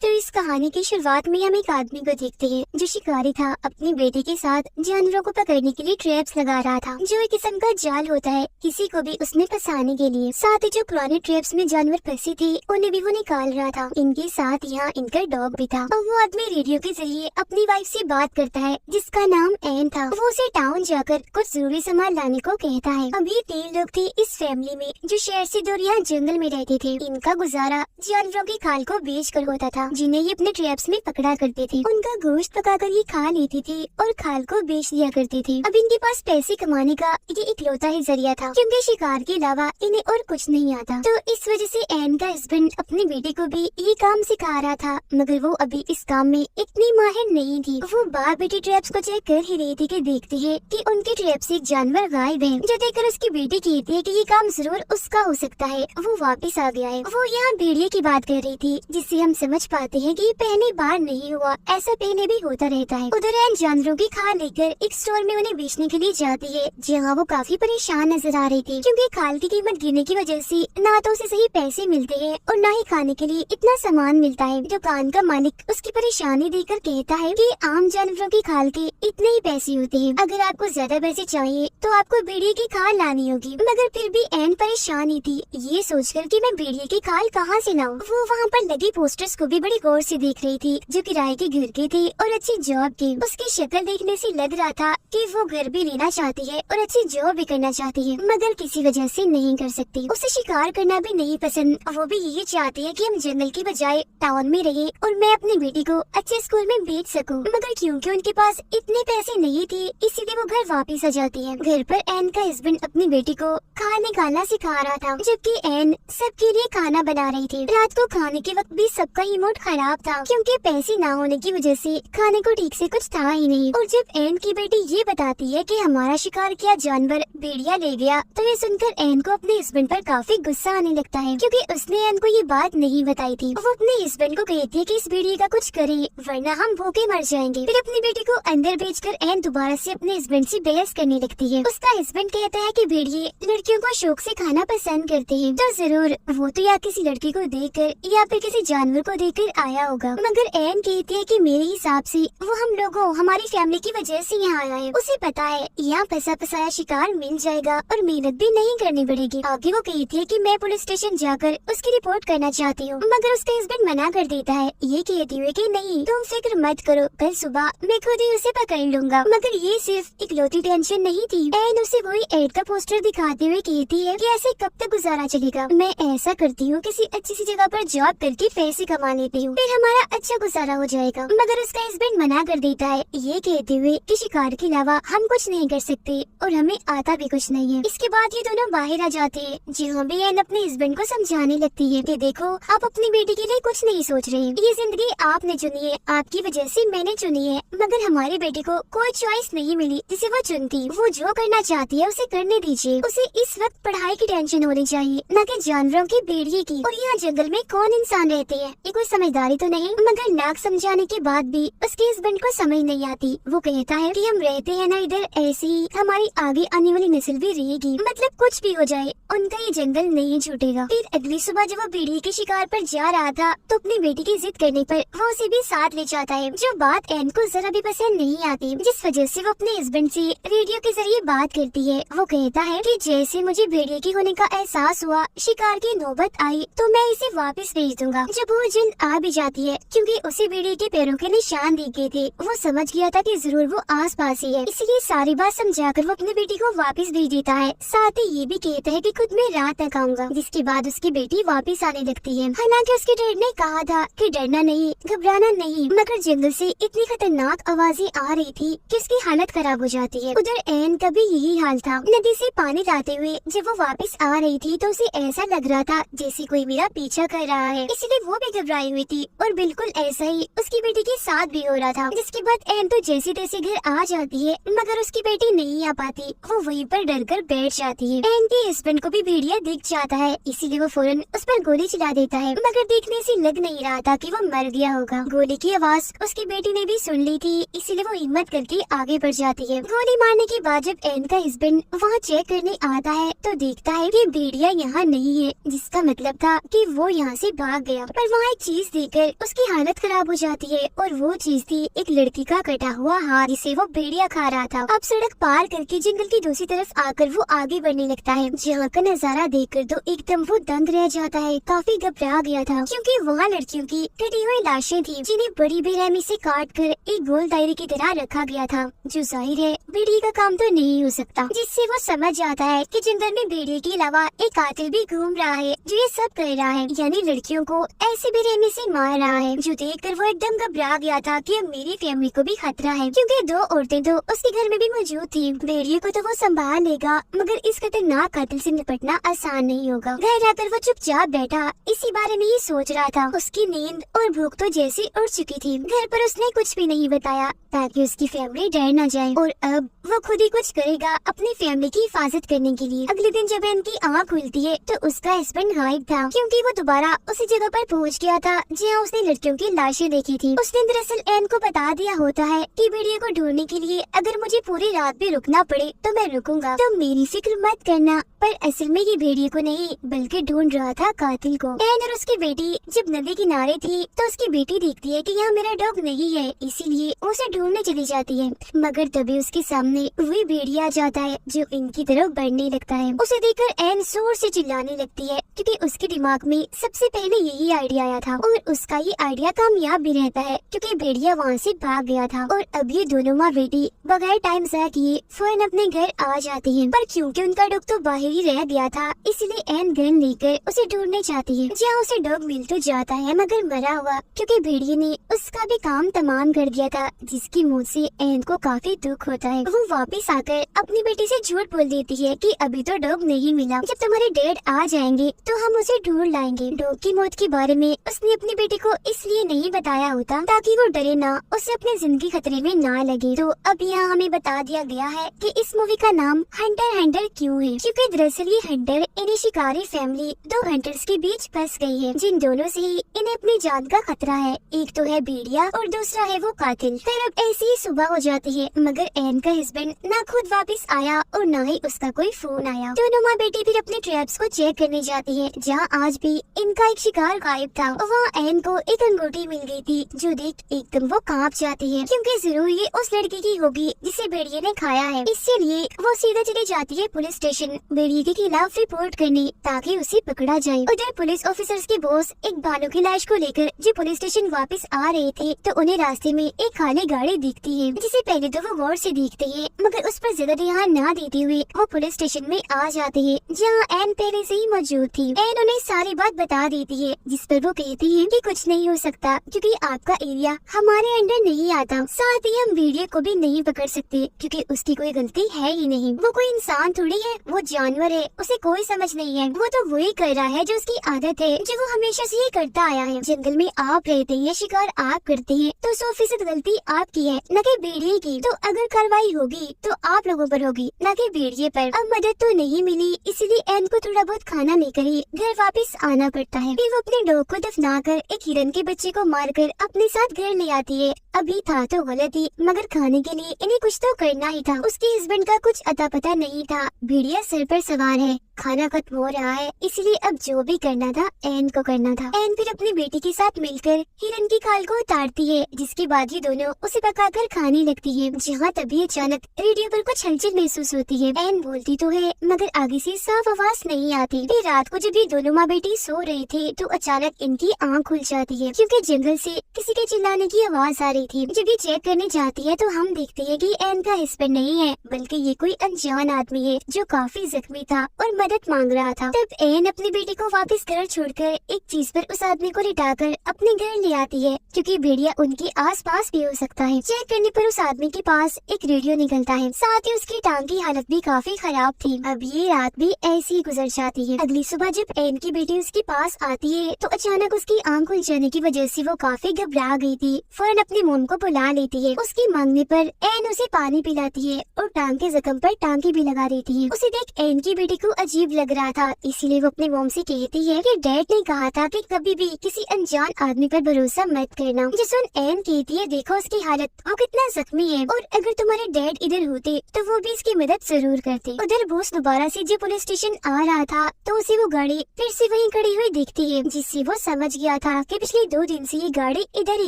तो इस कहानी की शुरुआत में हम एक आदमी को देखते हैं जो शिकारी था। अपनी बेटी के साथ जानवरों को पकड़ने के लिए ट्रैप्स लगा रहा था, जो एक किस्म का जाल होता है किसी को भी उसमें फंसाने के लिए। साथ ही जो पुराने ट्रैप्स में जानवर फंसे थे उन्हें भी वो निकाल रहा था। इनके साथ यहाँ इनका डॉग भी था। और वो आदमी रेडियो के जरिए अपनी वाइफ से बात करता है जिसका नाम एन था। वो उसे टाउन जाकर कुछ जरूरी सामान लाने को कहता है। अभी 3 लोग थे इस फैमिली में जो शहर से दूर यहाँ जंगल में रहते थे। इनका गुजारा जानवरों की खाल को बेच कर होता था जिन्हें ये अपने ट्रैप्स में पकड़ा करते थे। उनका गोश्त पकाकर ये खा लेते थे और खाल को बेच दिया करते थे। अब इनके पास पैसे कमाने का ये इकलौता ही जरिया था क्योंकि शिकार के अलावा इन्हें और कुछ नहीं आता। तो इस वजह से एन का हस्बैंड अपनी बेटी को भी ये काम सिखा रहा था, मगर वो अभी इस काम में इतनी माहिर नहीं थी। वो बार बेटी ट्रैप्स को चेक कर ही रही थी कि देखती है कि उनके ट्रैप से एक जानवर गायब है, जो देखकर उसकी बेटी कहती है कि ये काम जरूर उसका हो सकता है। वो वापस आ गया है। वो यहाँ भेड़िए की बात कर रही थी जिससे हम समझ पाते हैं कि पहली बार नहीं हुआ, ऐसा पहले भी होता रहता है। उधर एन जानवरों की खाल लेकर एक स्टोर में उन्हें बेचने के लिए जाती है, जहाँ वो काफी परेशान नजर आ रही थी क्योंकि खाल की कीमत गिरने की वजह से ना तो उसे सही पैसे मिलते हैं और ना ही खाने के लिए इतना सामान मिलता है। दुकान का मालिक उसकी परेशानी देखकर कहता है कि आम जानवरों की खाल के इतने ही पैसे होते हैं, अगर आपको ज्यादा पैसे चाहिए तो आपको भेड़िए की खाल लानी होगी। मगर फिर भी एन परेशान ही थी, ये सोचकर कि मैं भेड़िए की खाल कहाँ से लाऊं। वो वहाँ पर लगे पोस्टर्स को भी बड़ी गौर से देख रही थी जो किराए के घर के थे और अच्छी जॉब के। उसकी शक्ल देखने से लग रहा था कि वो घर भी लेना चाहती है और अच्छी जॉब भी करना चाहती है, मगर किसी वजह से नहीं कर सकती। उसे शिकार करना भी नहीं पसंद। वो भी यही चाहती है कि हम जंगल की बजाय टाउन में रहे और मैं अपनी बेटी को अच्छे स्कूल में भेज सकूं। मगर क्योंकि उनके पास इतने पैसे नहीं थे इसीलिए वो घर वापस आ जाती है। घर पर एन का हस्बैंड अपनी बेटी को खाना निकालना सिखा रहा था जबकि एन सबके लिए खाना बना रही थी। रात को खाने के वक्त भी सबका ही मूड खराब था क्योंकि पैसे ना होने की वजह से खाने को ठीक से कुछ था ही नहीं। और जब एन की बेटी ये बताती है कि हमारा शिकार किया जानवर भेड़िया ले गया, तो ये सुनकर एन को अपने हस्बैंड पर काफी गुस्सा आने लगता है क्योंकि उसने एन को ये बात नहीं बताई थी। वो अपने हस्बैंड को कहती है कि इस भेड़िए का कुछ करे वरना हम भूखे मर जाएंगे। फिर अपनी बेटी को अंदर भेजकर एन दोबारा से अपने हस्बैंड से बहस करने लगती है। उसका हस्बैंड कहता है कि भेड़िए लड़कियों को शौक से खाना पसंद करते हैं, तो जरूर वो तो या किसी लड़की को देखकर या फिर किसी जानवर को देखकर आया होगा। मगर एन कहती है कि मेरे हिसाब से वो हम लोगों हमारी फैमिली की वजह से यहाँ आया है। उसे पता है यहाँ फंसा फसाया शिकार मिल जाएगा और मेहनत भी नहीं करनी पड़ेगी। आगे वो कहती है कि मैं पुलिस स्टेशन जाकर उसकी रिपोर्ट करना चाहती हूँ, मगर उसका हस्बैंड मना कर देता है, ये कहती हुए कि नहीं तुम फिक्र मत करो, कल सुबह मैं खुद ही उसे पकड़ लूंगा। मगर ये सिर्फ इकलौती टेंशन नहीं थी। एन उसे वही एड का पोस्टर दिखाते हुए कहती है कि ऐसे कब तक गुजारा चलेगा, मैं ऐसा करती हूँ किसी अच्छी सी जगह पर जॉब करके पैसे कमा लेती हूँ, फिर हमारा अच्छा गुजारा हो जाएगा। मगर उसका हस्बैंड मना कर देता है, ये कहते हुए कि शिकार के अलावा हम कुछ नहीं कर सकते और हमें आता भी कुछ नहीं है। इसके बाद ये दोनों बाहर आ जाते हैं जहाँ भी एन अपने हस्बैंड को समझाने लगती है कि देखो आप अपनी बेटी के लिए कुछ नहीं सोच रहे, ये जिंदगी आपने चुनी है, आपकी वजह से मैंने चुनी है, मगर हमारी बेटी को कोई चॉइस नहीं मिली जिसे वो चुनती। वो जो करना चाहती है उसे करने दीजिए। उसे इस वक्त पढ़ाई की टेंशन होनी चाहिए, न कि जानवरों की भेड़िए की। और यहाँ जंगल में कौन इंसान रहते हैं, ये कोई समझदारी तो नहीं। मगर लाख समझाने के बाद भी उसके हस्बैंड को समझ नहीं आती। वो कहता है कि हम रहते हैं ना इधर, ऐसे ही हमारी आगे आने वाली नस्ल भी रहेगी, मतलब कुछ भी हो जाए उनका ये जंगल नहीं छूटेगा। फिर अगली सुबह जब वो भेड़िए के शिकार पर जा रहा था तो अपनी बेटी की जिद करने पर वो उसे भी साथ ले जाता है, जो बात एन को जरा भी पसंद नहीं आती, जिस वजह से वो अपने हस्बैंड से रेडियो के जरिए बात करती है। वो कहता है कि जैसे मुझे भेड़िए की होने का एहसास हुआ, शिकार की नौबत आई तो मैं इसे वापस भेज दूंगा। जब वो जिन आ भी जाती है क्योंकि उसे भेड़िए के पैरों के निशान दिखे थे, वो समझ गया था कि जरूर वो आस पास ही है, इसलिए सारी बात समझाकर वो अपनी बेटी को वापस भेज देता है। साथ ही ये भी कहता है कि खुद मैं रात तक आऊंगा, जिसके बाद उसकी बेटी वापस आने लगती है। हालांकि उसके डैड ने कहा था कि डरना नहीं, घबराना नहीं, मगर जंगल से इतनी खतरनाक आवाजें आ रही थी कि उसकी हालत खराब हो जाती है। उधर एन का भी यही हाल था। नदी से पानी लाते हुए जब वो वापस आ रही थी तो उसे ऐसा लग रहा था जैसे कोई मेरा पीछा कर रहा है, इसलिए वो भी घबराई हुई थी। और बिल्कुल ऐसा ही उसकी बेटी के साथ भी हो रहा था। जिसके बाद एन तो जैसे तैसे घर आ जाती है, मगर उसकी बेटी नहीं आ पाती। वो वहीं पर डर कर बैठ जाती है। एन के हस्बैंड को भी भेड़िया दिख जाता है, इसीलिए वो फौरन उस पर गोली चला देता है, मगर देखने से लग नहीं रहा था कि वो मर गया होगा। गोली की आवाज उसकी बेटी ने भी सुन ली थी, इसीलिए वो हिम्मत करके आगे बढ़ जाती है। गोली मारने के बाद जब एन का हस्बैंड वहाँ चेक करने आता है तो देखता है कि भेड़िया यहाँ नहीं है, जिसका मतलब था कि वो यहाँ से भाग गया। पर वहाँ एक चीज देख देखकर उसकी हालत खराब हो जाती है और वो चीज थी एक लड़की का कटा हुआ हाथ जिसे वो भेड़िया खा रहा था। अब सड़क पार करके जंगल की दूसरी तरफ आकर वो आगे बढ़ने लगता है, जहाँ का नजारा देखकर तो एकदम वो दंग रह जाता है। काफी घबरा गया था क्योंकि वहाँ लड़कियों की कटी हुई लाशें थी जिन्हें बड़ी बेरहमी से काट कर एक गोल दायरे की तरह रखा गया था, जो जाहिर है भेड़िए का काम तो नहीं हो सकता। जिससे वो समझ जाता है कि जंगल में भेड़िए के अलावा एक कातिल भी घूम रहा है जो ये सब कर रहा है, यानी लड़कियों को ऐसे बेरहमी से मार रहा है। जो देखकर वो एकदम घबरा गया था कि अब मेरी फैमिली को भी खतरा है, क्योंकि दो औरतें तो उसके घर में भी मौजूद थी। भेड़िए को तो वो संभाल लेगा, मगर इस खतरनाक कातिल से निपटना आसान नहीं होगा। घर आकर वो चुपचाप बैठा इसी बारे में ही सोच रहा था। उसकी नींद और भूख तो जैसी उड़ चुकी थी। घर पर उसने कुछ भी नहीं बताया ताकि उसकी फैमिली डर न जाए, और अब वो खुद ही कुछ करेगा अपनी फैमिली की हिफाजत करने के लिए। अगले दिन जब इनकी आँख खुलती है तो उसका हस्बैंड गायब था, क्योंकि वो दोबारा उसी जगह पर पहुंच गया था जहाँ उसने लड़कियों की लाशें देखी थी। उसने दरअसल एन को बता दिया होता है कि भेड़िए को ढूंढने के लिए अगर मुझे पूरी रात भी रुकना पड़े तो मैं रुकूंगा, तो मेरी फिक्र मत करना। पर असल में ये भेड़िए को नहीं बल्कि ढूंढ रहा था कातिल को। एन और उसकी बेटी जब नदी किनारे थी तो उसकी बेटी देखती है कि यहाँ मेरा डॉग नहीं है, इसीलिए उसे ढूंढने चली जाती है। मगर तभी उसके सामने वही भेड़िया आ जाता है जो इनकी तरफ बढ़ने लगता है। उसे देखकर एन जोर से चिल्लाने लगती है, क्योंकि उसके दिमाग में सबसे पहले यही आइडिया आया था और उसका ये आइडिया कामयाब भी रहता है, क्योंकि भेड़िया वहाँ से भाग गया था। और अब ये दोनों माँ बेटी बगैर टाइम ज़ाया किए फौरन अपने घर आ जाती है। पर क्योंकि उनका डॉग तो बाहर ही रह गया था, इसलिए एन गन लेकर उसे ढूंढने जाती है, जहाँ उसे डॉग मिल तो जाता है मगर मरा हुआ, क्योंकि भेड़िए ने उसका भी काम तमाम कर दिया था, जिसकी मौत से एन को काफी दुख होता है। वो वापस आकर अपनी बेटी से झूठ बोल देती है कि अभी तो डॉग नहीं मिला, जब तुम्हारे डैड आ जाएंगे तो हम उसे ढूंढ लाएंगे। डॉग की मौत के बारे में उसने अपनी बेटी को इसलिए नहीं बताया होता ताकि वो डरे ना, उसे अपनी जिंदगी खतरे में ना लगे। तो अब यहाँ हमें बता दिया गया है कि इस मूवी का नाम हंटर क्यों है, क्योंकि दरअसल ये हंटर इन्हें शिकारी फैमिली दो हंटर्स के बीच फंस गई है, जिन दोनों से ही इन्हें अपनी जान का खतरा है। एक तो है भेड़िया और दूसरा है वो कातिल। फिर अब ऐसी ही सुबह हो जाती है, मगर एन का हस्बैंड ना खुद वापस आया और ना ही उसका कोई फोन आया। दोनों माँ बेटी फिर अपने ट्रैप्स को चेक करने जाती है, जहाँ आज भी इनका एक शिकार गायब था। वहाँ एन को एक अंगूठी मिल गई थी, जो देख एकदम वो कांप जाती है, क्योंकि जरूर ये उस लड़की की होगी जिसे भेड़िए ने खाया है। इसीलिए वो सीधा चली जाती है पुलिस स्टेशन भेड़िए के खिलाफ रिपोर्ट करने, ताकि उसे पकड़ा जाए। उधर पुलिस ऑफिसर्स के बॉस एक बालू की लाश को लेकर जब पुलिस स्टेशन वापस आ रहे थे तो उन्हें रास्ते में एक खाली गाड़ी दिखती है, जिसे पहले तो वो गौर से देखते हैं, मगर उस पर ज्यादा ध्यान न देते हुए वो पुलिस स्टेशन में आ जाते हैं, जहाँ एन पहले से ही मौजूद थी। एन उन्हें सारी बात बता देती है, जिस पर वो कहती है कि कुछ नहीं हो सकता, क्योंकि आपका एरिया हमारे अंडर नहीं आता। साथ ही हम भेड़िए को भी नहीं पकड़ सकते, क्योंकि उसकी कोई गलती है ही नहीं। वो कोई इंसान थोड़ी है, वो जानवर है, उसे कोई समझ नहीं है। वो तो वही कर रहा है जो उसकी आदत है, जो वो हमेशा से ही करता आया है। जंगल में आप रहते हैं, शिकार आप करते हैं, तो 100% गलती आपकी है, न कि भेड़िए की। तो अगर कार्रवाई होगी तो आप लोगों पर होगी, न कि भेड़िए पर। अब मदद तो नहीं मिली, इसलिए एन को थोड़ा बहुत खाना लेकर ही घर वापस आना पड़ता है। फिर वो अपने डॉग को दफनाकर एक हिरन के बच्चे को मारकर अपने साथ घर ले आती है। अभी था तो गलत ही, मगर खाने के लिए इन्हें कुछ तो करना ही था। उसके हस्बैंड का कुछ अता पता नहीं था। भेड़िया सिर पर सवार है, खाना खत्म हो रहा है, इसलिए अब जो भी करना था एन को करना था। एन फिर अपनी बेटी के साथ मिलकर हिरन की खाल को उतारती है, जिसके बाद ये दोनों उसे पकाकर खाने लगती है। जहाँ तभी अचानक रेडियो पर कुछ हलचल महसूस होती है। एन बोलती तो है, मगर आगे से साफ आवाज नहीं आती। फिर रात को जब ये दोनों माँ बेटी सो रहे थे तो अचानक इनकी आँख खुल जाती है, क्योंकि जंगल से किसी के चिल्लाने की आवाज आ रही थी। जब ये चेक करने जाती है तो हम देखते हैं कि एन का हस्बैंड नहीं है, बल्कि ये कोई अनजान आदमी है जो काफी जख्मी था और मदद मांग रहा था। तब एन अपनी बेटी को वापस घर छोड़कर एक चीज पर उस आदमी को लिटाकर अपने घर ले आती है, क्योंकि भेड़िया उनके आसपास भी हो सकता है। चेक करने पर उस आदमी के पास एक रेडियो निकलता है, साथ ही उसकी टांग की हालत भी काफी खराब थी। अब ये रात भी ऐसी ही गुजर जाती है। अगली सुबह जब एन की बेटी उसके पास आती है तो अचानक उसकी आँख खुल जाने की वजह से वो काफी घबरा गई थी। फौरन अपनी मोम को बुला लेती है। उसकी मांगने पर एन उसे पानी पिलाती है और टांग के जख्म पर टांकी भी लगा देती है। उसे देख एन की बेटी को अजीब लग रहा था, इसीलिए वो अपने मॉम से कहती है कि डैड ने कहा था कि कभी भी किसी अनजान आदमी पर भरोसा मत करना। जो सुन एन कहती है, देखो उसकी हालत, वो कितना जख्मी है और अगर तुम्हारे डैड इधर होते तो वो भी इसकी मदद जरूर करते। उधर बॉस दोबारा से जब पुलिस स्टेशन आ रहा था तो उसे वो गाड़ी फिर से वहीं खड़ी हुई दिखती है, जिससे वो समझ गया था कि पिछले 2 दिन से ये गाड़ी इधर ही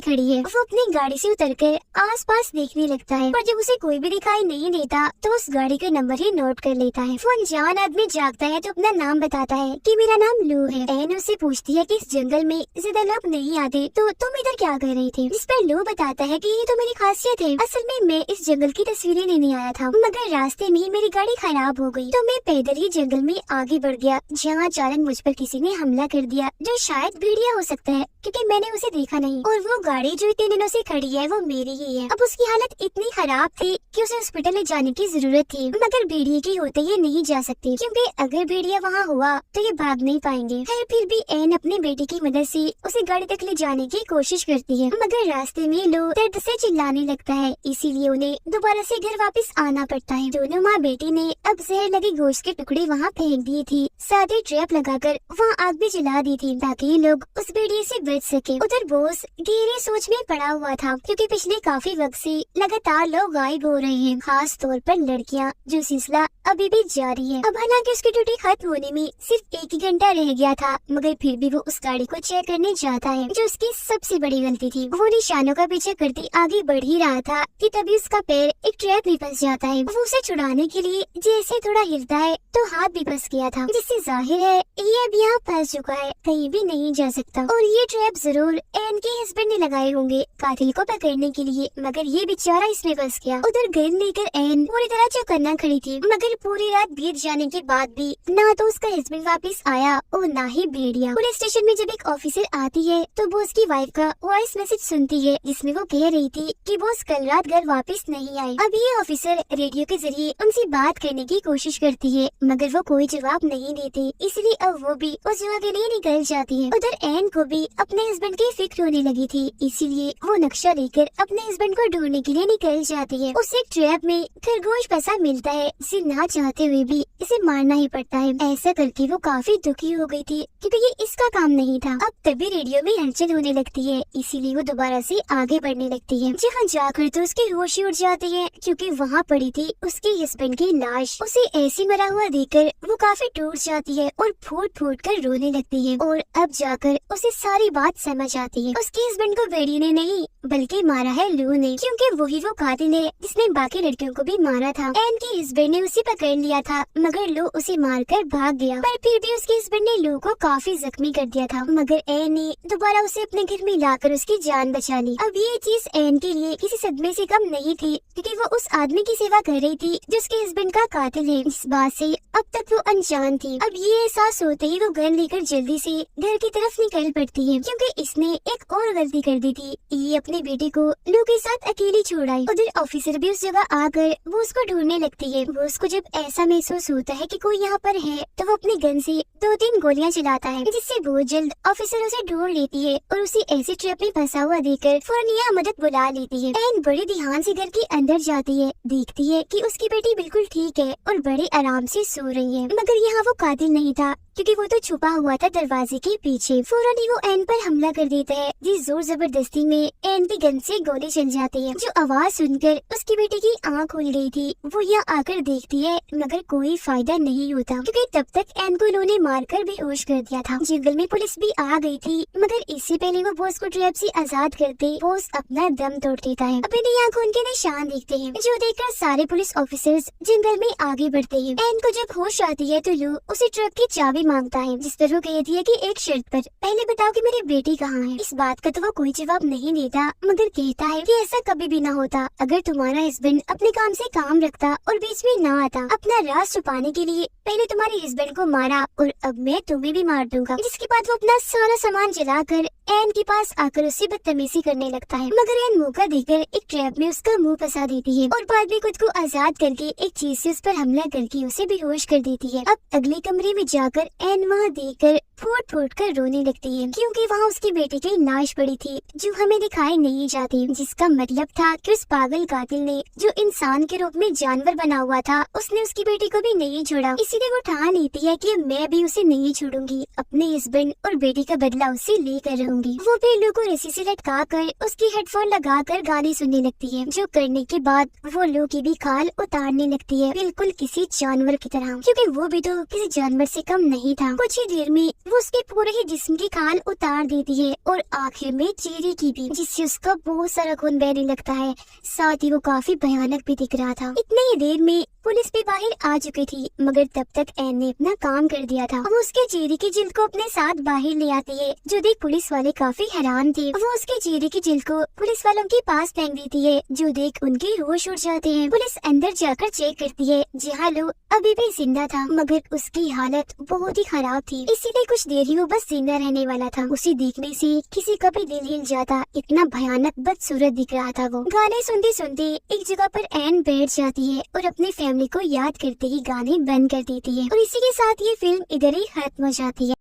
खड़ी है। वो अपनी गाड़ी से उतरकर आसपास देखने लगता है, पर जब उसे कोई भी दिखाई नहीं देता तो उस गाड़ी का नंबर ही नोट कर लेता है। वो अनजान आदमी जागता है तो अपना नाम बताता है कि मेरा नाम लू है। एन उससे पूछती है कि इस जंगल में ज्यादा लोग नहीं आते तो तुम इधर क्या कर रही थी, जिस पर लू बताता है कि ये तो मेरी खासियत है। असल में मैं इस जंगल की तस्वीरें लेने आया था, मगर रास्ते में मेरी गाड़ी खराब हो गई तो मैं पैदल ही जंगल में आगे बढ़ गया, जहाँ अचानक मुझ पर किसी ने हमला कर दिया, जो शायद भेड़िया हो सकता है क्योंकि मैंने उसे देखा नहीं, और वो गाड़ी जो इतने दिनों से खड़ी है वो मेरी ही है। अब उसकी हालत इतनी खराब थी कि उसे हॉस्पिटल ले जाने की जरूरत थी, मगर भेड़िए के होते ये नहीं जा सकती क्योंकि अगर भेड़िया वहाँ हुआ तो ये भाग नहीं पाएंगे। फिर भी एन अपने बेटे की मदद से उसे गाड़ी तक ले जाने की कोशिश करती है, मगर रास्ते में लोग दर्द से चिल्लाने लगता है, इसीलिए उन्हें दोबारा से घर वापस आना पड़ता है। दोनों माँ बेटी ने अब जहर लगे गोश्त के टुकड़े वहाँ फेंक दिए थी, साथ ही ट्रैप लगाकर वहाँ आग भी जला दी थी ताकि ये लोग उस भेड़िए से बच सके। उधर बॉस गहरी सोच में पड़ा हुआ था क्योंकि पिछले काफी वक्त से लगातार लोग गायब हो रहे हैं, खास तौर पर लड़कियाँ, जो सिलसिला अभी भी जारी है। अब हालांकि उसकी ड्यूटी खत्म होने में सिर्फ 1 ही घंटा रह गया था, मगर फिर भी वो उस गाड़ी को चेक करने जाता है, जो उसकी सबसे बड़ी गलती थी। वो निशानों का पीछे करते आगे बढ़ ही रहा था कि तभी उसका पैर एक ट्रैप में फंस जाता है। वो उसे छुड़ाने के लिए जैसे थोड़ा हिलता है तो हाथ भी फंस गया था, जिससे जाहिर है ये अब यहाँ फंस चुका है, कहीं भी नहीं जा सकता। और ये ट्रैप जरूर एन के हस्बैंड ने लगाए होंगे कातिल को पकड़ने के लिए, मगर ये बेचारा इसमें फंस गया। उधर गन लेकर एन पूरी तरह चौकन्ना खड़ी थी, मगर पूरी रात बीत जाने के बाद भी ना तो उसका हस्बैंड वापस आया और ना ही भेड़िया। पुलिस स्टेशन में जब एक ऑफिसर आती है तो वो उसकी वाइफ का वॉइस मैसेज सुनती है, जिसमें वो कह रही थी कि बॉस कल रात घर वापस नहीं आए। अब ये ऑफिसर रेडियो के जरिए उनसे बात करने की कोशिश करती है, मगर वो कोई जवाब नहीं देती, इसलिए अब वो भी उस जगह के लिए निकल जाती है। उधर एन को भी अपने हस्बैंड की फिक्र होने लगी थी, इसीलिए वो नक्शा लेकर अपने हस्बैंड को ढूंढने के लिए निकल जाती है। उसे एक ट्रैप में खरगोश फंसा मिलता है, इसे ना चाहते हुए भी इसे मारना ही पड़ता है। ऐसा करके वो काफी दुखी हो गई थी क्योंकि ये इसका काम नहीं था। अब तभी रेडियो में हलचल होने लगती है, इसीलिए वो दोबारा से आगे बढ़ने लगती है, जहाँ जाकर तो उसके होश ही उड़ जाते हैं क्योंकि वहाँ पड़ी थी उसके हस्बैंड की लाश। उसे ऐसे मरा हुआ देखकर वो काफी टूट जाती है और फूट फूट कर रोने लगती है, और अब जाकर उसे सारी बात समझ आती है। उसके हस्बैंड को भेड़िए ने नहीं बल्कि मारा है लू ने, क्योंकि वही वो कातिल है जिसने बाकी लड़कियों को भी मारा था। एन के हस्बैंड ने उसे पकड़ लिया था, मगर लू उसे मारकर भाग गया, पर फिर भी उसके हस्बैंड ने लू को काफी जख्मी कर दिया था, मगर एन ने दोबारा उसे अपने घर में लाकर उसकी जान बचा ली। अब ये चीज एन के लिए किसी सदमे से कम नहीं थी क्योंकि वो उस आदमी की सेवा कर रही थी जो उसके हस्बैंड का कातिल है। इस बात से अब तक वो अनजान थी। अब ये एहसास होते ही वो गन लेकर जल्दी से घर की तरफ निकल पड़ती है क्योंकि इसने एक और गलती कर दी थी, ये अपने बेटे को लू के साथ अकेली छोड़ आई। उधर ऑफिसर भी उस जगह आकर वो उसको ढूंढने लगती है। वो उसको जब ऐसा महसूस होता है कि कोई यहाँ पर है तो वो अपनी गन से 2-3 गोलियां चलाता है, जिससे बहुत जल्द ऑफिसर उसे ढूंढ लेती है और उसे ऐसे ट्रैप में फंसा हुआ देखकर फौरन यहाँ मदद बुला लेती है। एन बड़े ध्यान से घर के अंदर जाती है, देखती है कि उसकी बेटी बिल्कुल ठीक है और बड़े आराम से सो रही है, मगर यहाँ वो कातिल नहीं था क्योंकि वो तो छुपा हुआ था दरवाजे के पीछे। फौरन ही वो एन पर हमला कर देता है, जिस जोर जबरदस्ती में एन की गन से गोली चल जाती है। जो आवाज सुनकर उसकी बेटी की आंख खुल गई थी वो यहाँ आकर देखती है, मगर कोई फायदा नहीं होता क्योंकि तब तक एन को उन्होंने मारकर बेहोश कर दिया था। जंगल में पुलिस भी आ गई थी, मगर इससे पहले वो बॉस को ट्रैप से आजाद करते बॉस अपना दम तोड़ देता है। अपनी आंखों के निशान देखते हैं, जो देखकर सारे पुलिस ऑफिसर्स जंगल में आगे बढ़ते हैं। एन को जब होश आती है तो लू उसे ट्रक की चाबी मांगता है, जिस पर वो कहती है कि एक शर्त पर, पहले बताओ कि मेरी बेटी कहाँ है। इस बात का तो वो कोई जवाब नहीं देता, मगर कहता है कि ऐसा कभी भी ना होता अगर तुम्हारा हस्बैंड अपने काम से काम रखता और बीच में ना आता। अपना राज छुपाने के लिए पहले तुम्हारे हस्बैंड को मारा और अब मैं तुम्हें भी मार दूंगा। जिसके बाद वो अपना सारा सामान जलाकर एन के पास आकर उससे बदतमीजी करने लगता है, मगर एन मौका देकर एक ट्रैप में उसका मुंह फंसा देती है और बाद में खुद को आजाद करके एक चीज से उस पर हमला करके उसे बेहोश कर देती है। अब अगले कमरे में जाकर एन वहाँ देखकर फूट फूट कर रोने लगती है, क्योंकि वहाँ उसकी बेटी की लाश पड़ी थी जो हमें दिखाई नहीं जाती, जिसका मतलब था कि उस पागल कातिल ने जो इंसान के रूप में जानवर बना हुआ था, उसने उसकी बेटी को भी नहीं छोड़ा। इसीलिए वो ठान लेती है कि मैं भी उसे नहीं छोड़ूंगी, अपने हस्बैंड और बेटी का बदला उसे लेकर रहूंगी। वो बिल्लू को रस्सी से लटका कर उसकी हेडफोन लगा कर गाने सुनने लगती है, जो करने के बाद वो लोग की भी खाल उतारने लगती है, बिल्कुल किसी जानवर की तरह, क्योंकि वो भी तो किसी जानवर से कम नहीं था। कुछ ही देर में वो उसके पूरे ही जिस्म की खाल उतार देती है और आखिर में चेहरे की भी, जिससे उसका बहुत सारा खून बहने लगता है। साथ ही वो काफी भयानक भी दिख रहा था। इतनी ही देर में पुलिस भी बाहर आ चुकी थी, मगर तब तक एन ने अपना काम कर दिया था। वो उसके चेहरे की जिल्द को अपने साथ बाहर ले आती है, जो देख पुलिस वाले काफी हैरान थे। वो उसके चेहरे की जिल्द को पुलिस वालों के पास फेंक देती है, जो देख उनके होश उड़ जाते हैं। पुलिस अंदर जाकर चेक करती है, जिहालो अभी भी जिंदा था, मगर उसकी हालत बहुत ही खराब थी, इसीलिए कुछ देर ही वो बस जिंदा रहने वाला था। उसे देखने से किसी का भी दिल हिल जाता, इतना भयानक बदसूरत दिख रहा था वो। गाने सुनते सुनते एक जगह पर एन बैठ जाती है और अपनी फैमिली को याद करते ही गाने बंद कर देती है, और इसी के साथ ये फिल्म इधर ही खत्म हो जाती है।